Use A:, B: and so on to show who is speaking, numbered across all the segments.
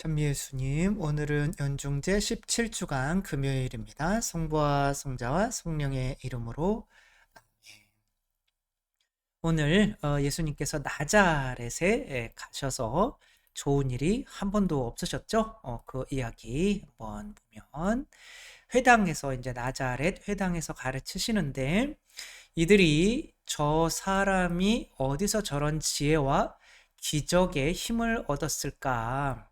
A: 찬미예수님, 오늘은 연중제 17주간 금요일입니다. 성부와 성자와 성령의 이름으로 아멘. 오늘 예수님께서 나자렛에 가셔서 좋은 일이 한 번도 없으셨죠? 그 이야기 한번 보면 회당에서 이제 나자렛 회당에서 가르치시는데 이들이 저 사람이 어디서 저런 지혜와 기적의 힘을 얻었을까?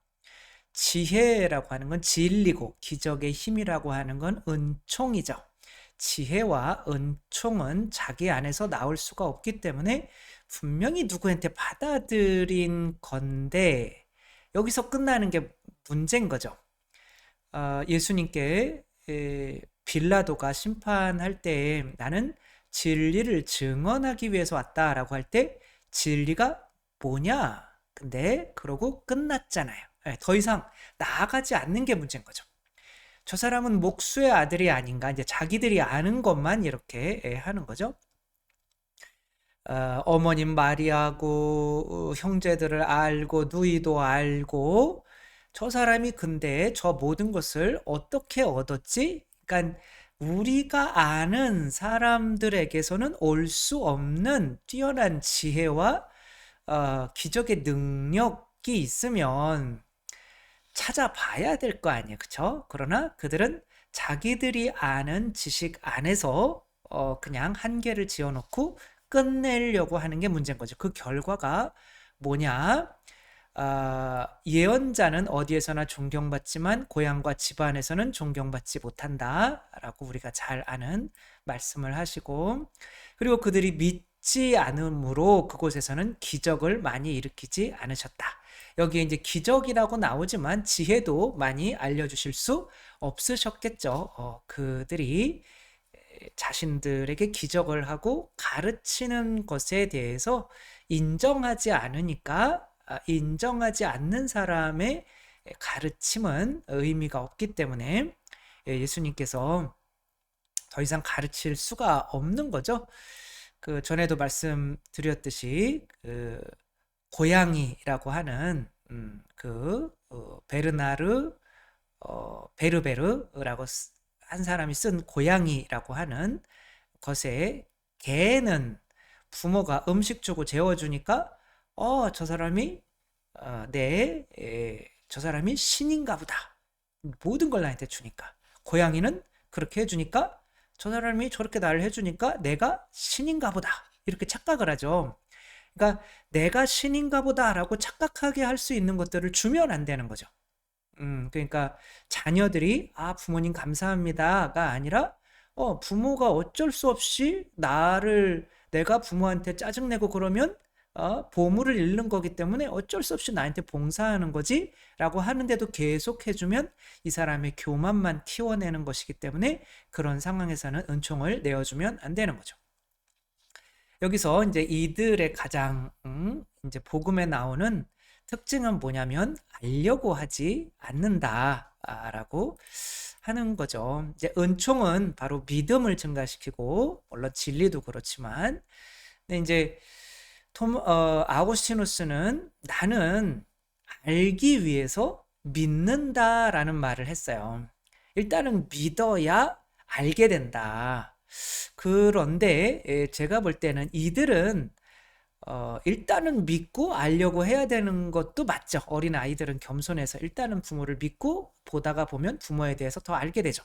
A: 지혜라고 하는 건 진리고 기적의 힘이라고 하는 건 은총이죠. 지혜와 은총은 자기 안에서 나올 수가 없기 때문에 분명히 누구한테 받아들인 건데 여기서 끝나는 게 문제인 거죠. 예수님께 빌라도가 심판할 때 나는 진리를 증언하기 위해서 왔다라고 할 때 진리가 뭐냐? 근데 그러고 끝났잖아요. 더 이상 나아가지 않는 게 문제인 거죠. 저 사람은 목수의 아들이 아닌가? 이제 자기들이 아는 것만 이렇게 하는 거죠. 어머님 마리아고 형제들을 알고 누이도 알고 저 사람이 근데 저 모든 것을 어떻게 얻었지? 그러니까 우리가 아는 사람들에게서는 올 수 없는 뛰어난 지혜와 기적의 능력이 있으면 찾아봐야 될 거 아니에요. 그쵸? 그러나 그들은 자기들이 아는 지식 안에서 그냥 한계를 지어놓고 끝내려고 하는 게 문제인 거죠. 그 결과가 뭐냐? 예언자는 어디에서나 존경받지만 고향과 집안에서는 존경받지 못한다라고 우리가 잘 아는 말씀을 하시고, 그리고 그들이 믿지 않음으로 그곳에서는 기적을 많이 일으키지 않으셨다. 여기에 이제 기적이라고 나오지만 지혜도 많이 알려주실 수 없으셨겠죠. 그들이 자신들에게 기적을 하고 가르치는 것에 대해서 인정하지 않으니까 인정하지 않는 사람의 가르침은 의미가 없기 때문에 예수님께서 더 이상 가르칠 수가 없는 거죠. 그 전에도 말씀드렸듯이 그 고양이라고 하는 베르나르 베르베르라고 한 사람이 쓴 고양이라고 하는 것에 개는 부모가 음식 주고 재워주니까 저 사람이 저 사람이 신인가 보다. 모든 걸 나한테 주니까. 고양이는 그렇게 해주니까 저 사람이 저렇게 나를 해주니까 내가 신인가 보다. 이렇게 착각을 하죠. 그러니까 내가 신인가 보다라고 착각하게 할 수 있는 것들을 주면 안 되는 거죠. 그러니까 자녀들이 부모님 감사합니다가 아니라 부모가 어쩔 수 없이 내가 부모한테 짜증내고 그러면 보물을 잃는 거기 때문에 어쩔 수 없이 나한테 봉사하는 거지 라고 하는데도 계속 해주면 이 사람의 교만만 키워내는 것이기 때문에 그런 상황에서는 은총을 내어주면 안 되는 거죠. 여기서 이제 이들의 가장 이제 복음에 나오는 특징은 뭐냐면 알려고 하지 않는다라고 하는 거죠. 이제 은총은 바로 믿음을 증가시키고 물론 진리도 그렇지만 근데 이제 아우구스티누스는 나는 알기 위해서 믿는다라는 말을 했어요. 일단은 믿어야 알게 된다. 그런데 제가 볼 때는 이들은 일단은 믿고 알려고 해야 되는 것도 맞죠. 어린 아이들은 겸손해서 일단은 부모를 믿고 보다가 보면 부모에 대해서 더 알게 되죠.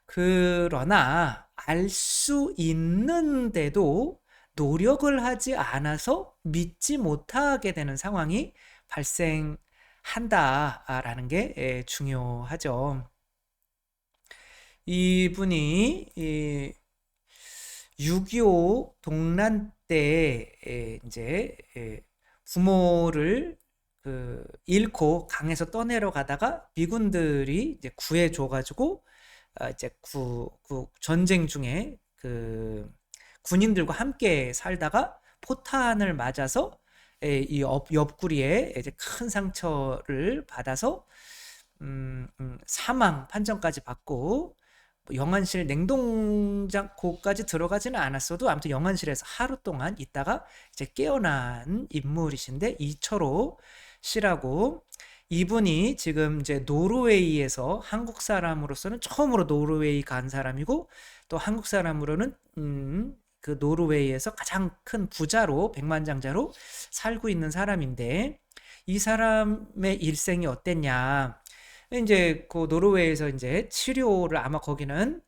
A: 그러나 알 수 있는데도 노력을 하지 않아서 믿지 못하게 되는 상황이 발생한다라는 게 중요하죠. 이분이 6.25 동란 때 이제 부모를 잃고 강에서 떠내려 가다가 미군들이 이제 구해줘가지고 이제 전쟁 중에 군인들과 함께 살다가 포탄을 맞아서 이 옆구리에 이제 큰 상처를 받아서 사망 판정까지 받고 영안실 냉동고까지 들어가지는 않았어도 아무튼 영안실에서 하루 동안 있다가 이제 깨어난 인물이신데 이철호 씨라고 이분이 지금 이제 노르웨이에서 한국 사람으로서는 처음으로 노르웨이 간 사람이고 또 한국 사람으로는 그 노르웨이에서 가장 큰 부자로 백만장자로 살고 있는 사람인데 이 사람의 일생이 어땠냐? 이제 그 노르웨이에서 이제 치료를 아마 거기는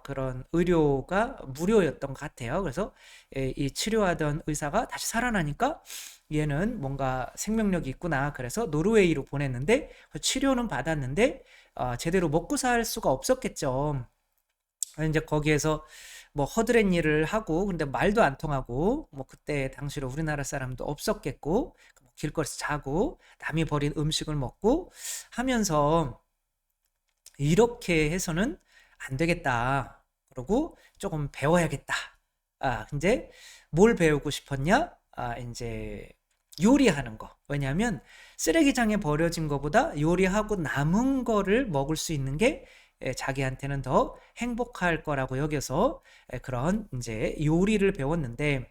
A: 그런 의료가 무료였던 것 같아요. 그래서 이 치료하던 의사가 다시 살아나니까 얘는 뭔가 생명력이 있구나. 그래서 노르웨이로 보냈는데 치료는 받았는데 제대로 먹고 살 수가 없었겠죠. 이제 거기에서 뭐 허드렛 일을 하고 근데 말도 안 통하고 뭐 그때 당시로 우리나라 사람도 없었겠고 뭐 길거리에서 자고 남이 버린 음식을 먹고 하면서 이렇게 해서는 안 되겠다. 그러고 조금 배워야겠다. 근데 뭘 배우고 싶었냐? 이제 요리하는 거. 왜냐하면 쓰레기장에 버려진 거보다 요리하고 남은 거를 먹을 수 있는 게 자기한테는 더 행복할 거라고 여겨서 그런 이제 요리를 배웠는데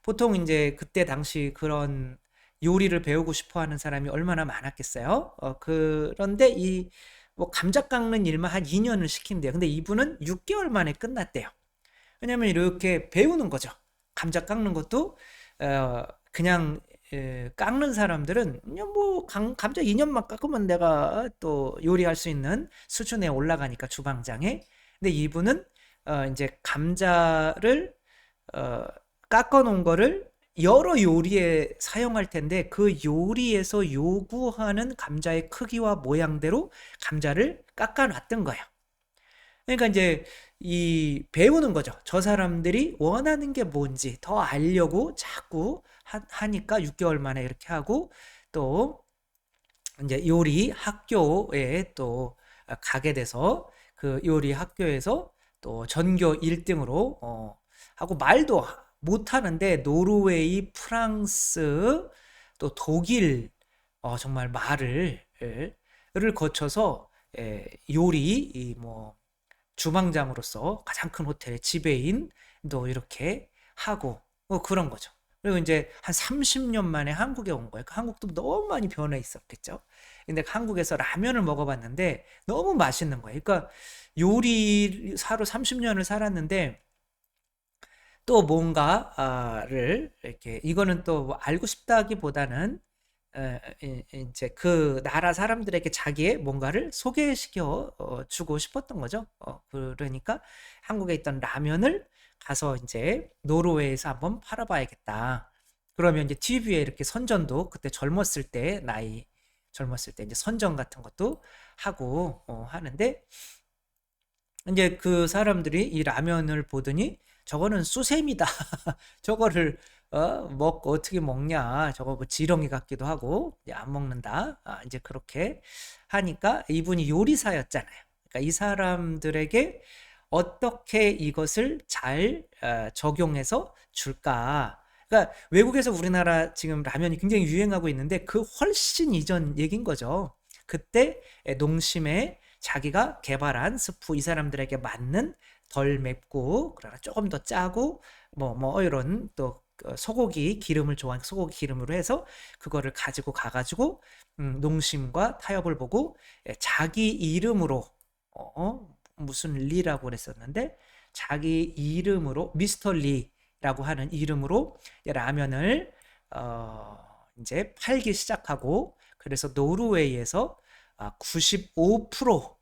A: 보통 이제 그때 당시 그런 요리를 배우고 싶어 하는 사람이 얼마나 많았겠어요? 그런데 이 뭐 감자 깎는 일만 한 2년을 시킨대요. 근데 이분은 6개월 만에 끝났대요. 왜냐면 이렇게 배우는 거죠. 감자 깎는 것도 그냥 깎는 사람들은 그냥 뭐 감자 2년만 깎으면 내가 또 요리할 수 있는 수준에 올라가니까 주방장에. 근데 이분은 이제 감자를 깎아 놓은 거를 여러 요리에 사용할 텐데 그 요리에서 요구하는 감자의 크기와 모양대로 감자를 깎아 놨던 거예요. 그러니까 이제 이 배우는 거죠. 저 사람들이 원하는 게 뭔지 더 알려고 자꾸 하니까 6개월 만에 이렇게 하고 또 이제 요리 학교에 또 가게 돼서 그 요리 학교에서 또 전교 1등으로 하고 말도 못 하는데 노르웨이, 프랑스, 또 독일 정말 말을 를 거쳐서 요리 뭐 주방장으로서 가장 큰 호텔의 지배인도 이렇게 하고 뭐 그런 거죠. 그리고 이제 한 30년 만에 한국에 온 거예요. 한국도 너무 많이 변해 있었겠죠. 근데 한국에서 라면을 먹어봤는데 너무 맛있는 거예요. 그러니까 요리사로 30년을 살았는데 또 뭔가를 이렇게 이거는 또뭐 알고 싶다기보다는 이제 그 나라 사람들에게 자기의 뭔가를 소개시켜 주고 싶었던 거죠. 그러니까 한국에 있던 라면을 가서 이제 노르웨이에서 한번 팔아봐야겠다. 그러면 이제 TV에 이렇게 선전도 그때 젊었을 때 나이 젊었을 때 이제 선전 같은 것도 하고 하는데 이제 그 사람들이 이 라면을 보더니 저거는 수세미다. 저거를 먹고 어떻게 먹냐. 저거 뭐 지렁이 같기도 하고 이제 안 먹는다. 이제 그렇게 하니까 이분이 요리사였잖아요. 그러니까 이 사람들에게 어떻게 이것을 잘 적용해서 줄까? 그러니까 외국에서 우리나라 지금 라면이 굉장히 유행하고 있는데 그 훨씬 이전 얘긴 거죠. 그때 농심에 자기가 개발한 스프 이 사람들에게 맞는 덜 맵고 그러나 조금 더 짜고 뭐 이런 또 소고기 기름을 좋아하는 소고기 기름으로 해서 그거를 가지고 가가지고 농심과 타협을 보고 자기 이름으로 무슨 리라고 그랬었는데 자기 이름으로 미스터 리라고 하는 이름으로 라면을 이제 팔기 시작하고 그래서 노르웨이에서 95%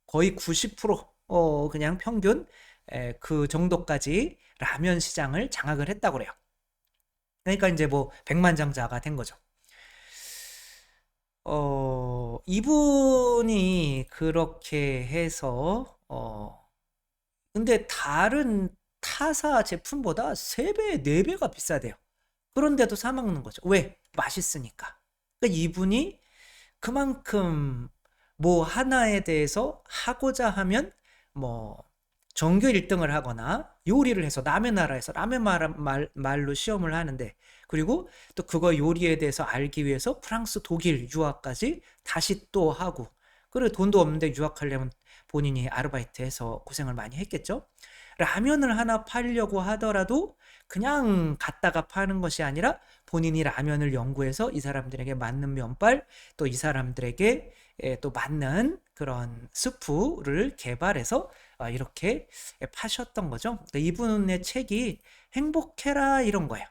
A: 거의 90% 그냥 평균 그 정도까지 라면 시장을 장악을 했다고 그래요. 그러니까 이제 뭐 백만장자가 된 거죠. 이분이 그렇게 해서 근데 다른 타사 제품보다 3배, 4배가 비싸대요. 그런데도 사 먹는 거죠. 왜? 맛있으니까. 그러니까 이분이 그만큼 뭐 하나에 대해서 하고자 하면 뭐 전교 1등을 하거나 요리를 해서 남의 나라에서 남의 말로 시험을 하는데 그리고 또 그거 요리에 대해서 알기 위해서 프랑스, 독일 유학까지 다시 또 하고 그리고 돈도 없는데 유학하려면 본인이 아르바이트해서 고생을 많이 했겠죠. 라면을 하나 팔려고 하더라도 그냥 갖다가 파는 것이 아니라 본인이 라면을 연구해서 이 사람들에게 맞는 면발, 또 이 사람들에게 또 맞는 그런 스프를 개발해서 이렇게 파셨던 거죠. 이분의 책이 행복해라 이런 거예요.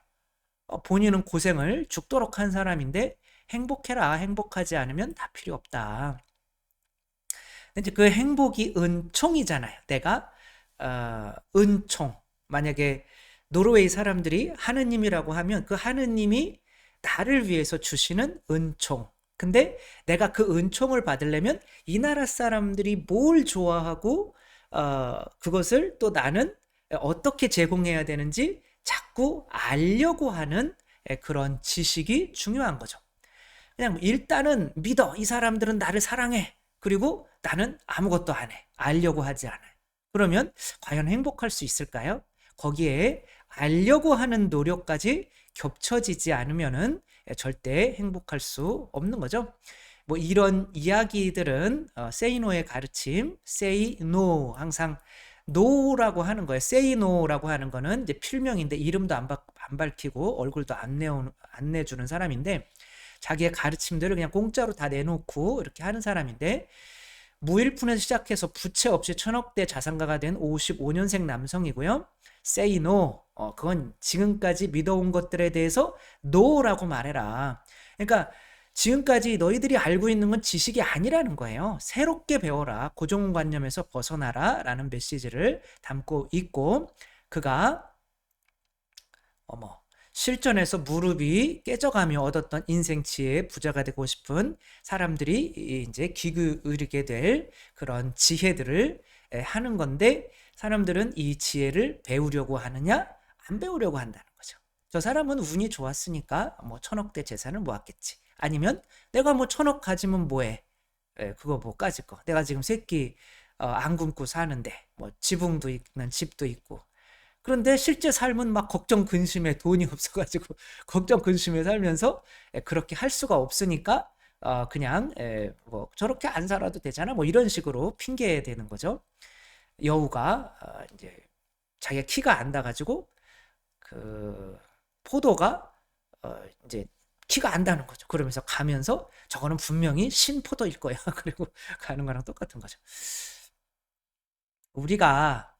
A: 본인은 고생을 죽도록 한 사람인데 행복해라, 행복하지 않으면 다 필요 없다. 이제 그 행복이 은총이잖아요. 내가 은총. 만약에 노르웨이 사람들이 하느님이라고 하면 그 하느님이 나를 위해서 주시는 은총. 근데 내가 그 은총을 받으려면 이 나라 사람들이 뭘 좋아하고 그것을 또 나는 어떻게 제공해야 되는지 자꾸 알려고 하는 그런 지식이 중요한 거죠. 그냥 일단은 믿어. 이 사람들은 나를 사랑해. 그리고 나는 아무것도 안 해. 알려고 하지 않아요. 그러면 과연 행복할 수 있을까요? 거기에 알려고 하는 노력까지 겹쳐지지 않으면은 절대 행복할 수 없는 거죠. 뭐 이런 이야기들은 say no의 가르침, say no 항상 no라고 하는 거예요. say no라고 하는 거는 이제 필명인데 이름도 안 밝히고 얼굴도 안 내주는 사람인데 자기의 가르침들을 그냥 공짜로 다 내놓고 이렇게 하는 사람인데 무일푼에서 시작해서 부채 없이 1000억대 자산가가 된 55년생 남성이고요. say no. 그건 지금까지 믿어온 것들에 대해서 no라고 말해라. 그러니까 지금까지 너희들이 알고 있는 건 지식이 아니라는 거예요. 새롭게 배워라. 고정관념에서 벗어나라. 라는 메시지를 담고 있고 그가 실전에서 무릎이 깨져가며 얻었던 인생 지혜 부자가 되고 싶은 사람들이 이제 귀 기울이게 될 그런 지혜들을 하는 건데 사람들은 이 지혜를 배우려고 하느냐 안 배우려고 한다는 거죠. 저 사람은 운이 좋았으니까 뭐 1000억대 재산을 모았겠지. 아니면 내가 뭐 1000억 가지면 뭐해? 그거 뭐 까짓 거. 내가 지금 새끼 안 굶고 사는데 뭐 지붕도 있는 집도 있고 그런데 실제 삶은 막 걱정 근심에 돈이 없어가지고 걱정 근심에 살면서 그렇게 할 수가 없으니까 그냥 뭐 저렇게 안 살아도 되잖아 뭐 이런 식으로 핑계 대는 거죠. 여우가 이제 자기가 키가 안 닿아가지고 그 포도가 이제 키가 안 닿는 거죠. 그러면서 가면서 저거는 분명히 신포도일 거야. 그리고 가는 거랑 똑같은 거죠. 우리가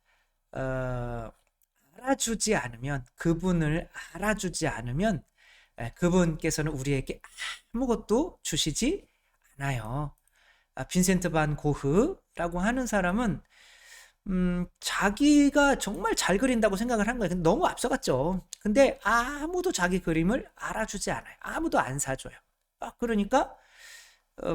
A: 알아주지 않으면 그분을 알아주지 않으면 그분께서는 우리에게 아무것도 주시지 않아요. 빈센트 반 고흐라고 하는 사람은 자기가 정말 잘 그린다고 생각을 한 거예요. 근데 너무 앞서갔죠. 근데 아무도 자기 그림을 알아주지 않아요. 아무도 안 사줘요. 그러니까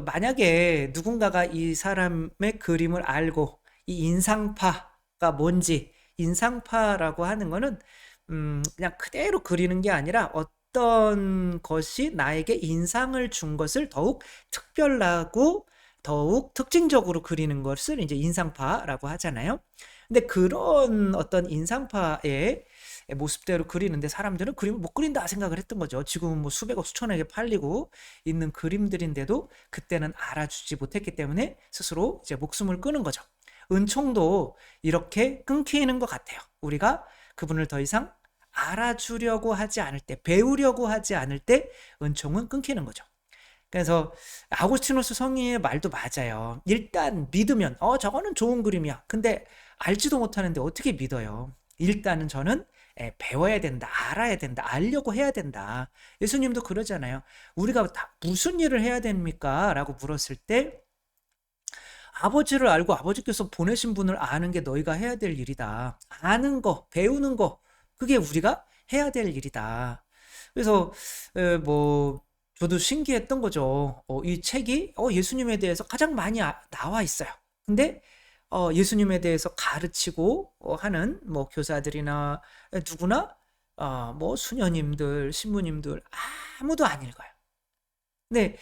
A: 만약에 누군가가 이 사람의 그림을 알고 이 인상파가 뭔지 인상파라고 하는 거는 그냥 그대로 그리는 게 아니라 어떤 것이 나에게 인상을 준 것을 더욱 특별하고 더욱 특징적으로 그리는 것을 이제 인상파라고 하잖아요. 근데 그런 어떤 인상파의 모습대로 그리는데 사람들은 그림을 못 그린다 생각을 했던 거죠. 지금은 뭐 수백억 수천억에 팔리고 있는 그림들인데도 그때는 알아주지 못했기 때문에 스스로 이제 목숨을 끊은 거죠. 은총도 이렇게 끊기는 것 같아요. 우리가 그분을 더 이상 알아주려고 하지 않을 때, 배우려고 하지 않을 때 은총은 끊기는 거죠. 그래서 아우구스티누스 성인의 말도 맞아요. 일단 믿으면 저거는 좋은 그림이야. 근데 알지도 못하는데 어떻게 믿어요? 일단은 저는 배워야 된다, 알아야 된다, 알려고 해야 된다. 예수님도 그러잖아요. 우리가 무슨 일을 해야 됩니까? 라고 물었을 때 아버지를 알고 아버지께서 보내신 분을 아는 게 너희가 해야 될 일이다. 아는 거, 배우는 거, 그게 우리가 해야 될 일이다. 그래서 뭐 저도 신기했던 거죠. 이 책이 예수님에 대해서 가장 많이 나와 있어요. 근데 예수님에 대해서 가르치고 하는 뭐 교사들이나 누구나 뭐 수녀님들, 신부님들 아무도 안 읽어요. 근데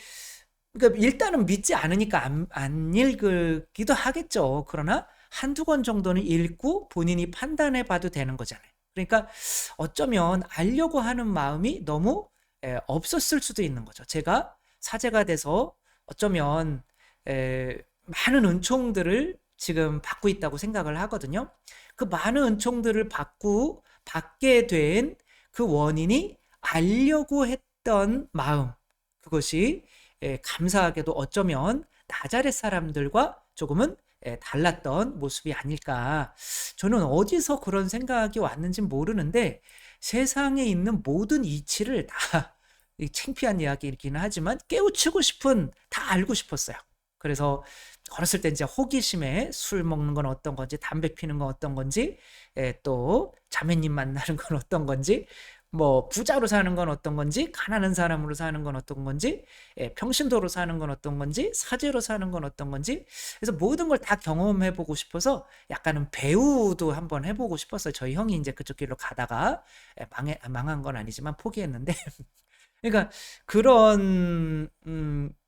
A: 그러니까 일단은 믿지 않으니까 안 읽기도 하겠죠. 그러나 한두 권 정도는 읽고 본인이 판단해 봐도 되는 거잖아요. 그러니까 어쩌면 알려고 하는 마음이 너무 없었을 수도 있는 거죠. 제가 사제가 돼서 어쩌면 많은 은총들을 지금 받고 있다고 생각을 하거든요. 그 많은 은총들을 받고 받게 된 그 원인이 알려고 했던 마음, 그것이 감사하게도 어쩌면 나자렛 사람들과 조금은 달랐던 모습이 아닐까. 저는 어디서 그런 생각이 왔는지 모르는데 세상에 있는 모든 이치를 다 창피한 이야기이긴 하지만 깨우치고 싶은, 다 알고 싶었어요. 그래서 어렸을 때 이제 호기심에 술 먹는 건 어떤 건지, 담배 피는 건 어떤 건지, 또 자매님 만나는 건 어떤 건지, 뭐 부자로 사는 건 어떤 건지, 가난한 사람으로 사는 건 어떤 건지, 평신도로 사는 건 어떤 건지, 사제로 사는 건 어떤 건지, 그래서 모든 걸 다 경험해 보고 싶어서 약간은 배우도 한번 해보고 싶었어요. 저희 형이 이제 그쪽 길로 가다가 망한 건 아니지만 포기했는데 그러니까 그런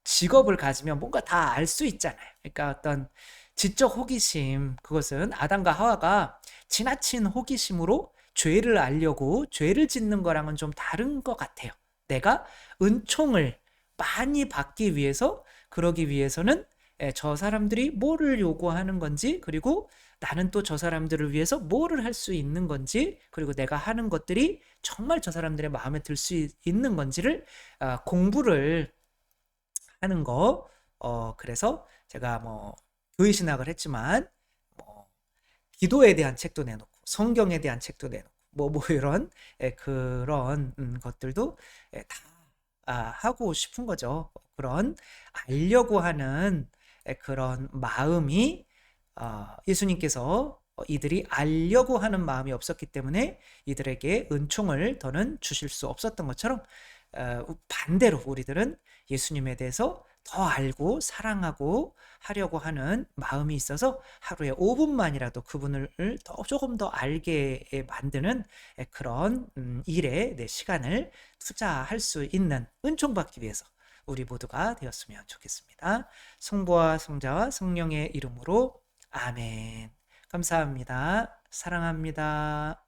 A: 직업을 가지면 뭔가 다 알 수 있잖아요. 그러니까 어떤 지적 호기심, 그것은 아담과 하와가 지나친 호기심으로 죄를 알려고 죄를 짓는 거랑은 좀 다른 것 같아요. 내가 은총을 많이 받기 위해서, 그러기 위해서는 저 사람들이 뭐를 요구하는 건지, 그리고 나는 또 저 사람들을 위해서 뭐를 할 수 있는 건지, 그리고 내가 하는 것들이 정말 저 사람들의 마음에 들 수 있는 건지를 공부를 하는 거. 그래서 제가 뭐 교회 신학을 했지만 뭐 기도에 대한 책도 내놓고 성경에 대한 책도 내놓고 뭐 이런 그런 것들도 다 하고 싶은 거죠. 그런 알려고 하는 그런 마음이, 예수님께서 이들이 알려고 하는 마음이 없었기 때문에 이들에게 은총을 더는 주실 수 없었던 것처럼, 반대로 우리들은 예수님에 대해서 더 알고 사랑하고 하려고 하는 마음이 있어서 하루에 5분만이라도 그분을 조금 더 알게 만드는 그런 일에 내 시간을 투자할 수 있는, 은총받기 위해서 우리 모두가 되었으면 좋겠습니다. 성부와 성자와 성령의 이름으로 아멘. 감사합니다. 사랑합니다.